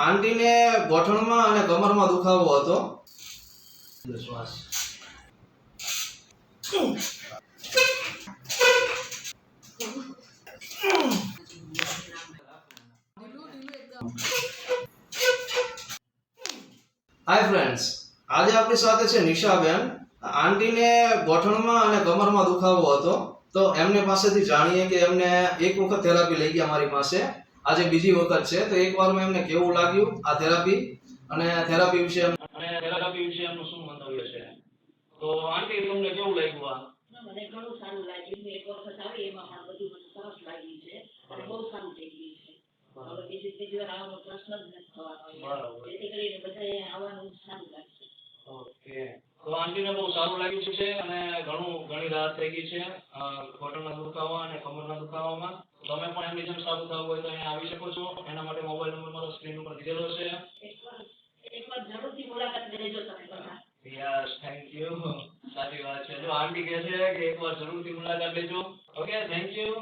આંટીને ગોઠણમાં અને કમરમાં દુખાવો હતો. શ્વાસ. હાય ફ્રેન્ડ્સ, આજે આપણી સાથે છે નિશાબેન. આંટીને ગોઠણમાં અને કમરમાં દુખાવો હતો, તો એમને પાસેથી જાણીએ કે એમને એક વખત થેરાપી લઈ ગયા મારી પાસે, આજે બીજી વખત છે. તો એકવારમાં એમને કેવું લાગ્યું આ થેરાપી અને થેરાપી વિશે એમનું શું મંતવ્ય છે. તો આંટી, તમને કેવું લાગ્યું આ? મને ઘણું સારું લાગ્યું. મેં એક વખત આવી એમાં પણ બધું મને સરસ લાગ્યું છે અને બહુ સારું થઈ ગયું છે. હવે બીજી વાર આવવાનો પ્રશ્ન જ નથી થવાનો. જેથી કરીને બધાએ આવવાનું સારું લાગશે. ઓકે, તો આંટીને બહુ સારું લાગ્યું છે અને ઘણી રાહત થઈ ગઈ છે ઘોટણના દુખાવા અને કમરના દુખાવામાં. તમે પણ એમની જેમ સારું થવું હોય તો અહીંયા આવી શકો છો. એના માટે મોબાઈલ નંબર મારો સ્ક્રીન ઉપર દીધેલો છે. એકવાર જરૂરથી મુલાકાત લેજો તમે બધા. Yes, thank you. સાચી વાત છે. જો આંટી કહે છે કે એકવાર જરૂરથી મુલાકાત લેજો. Okay, thank you.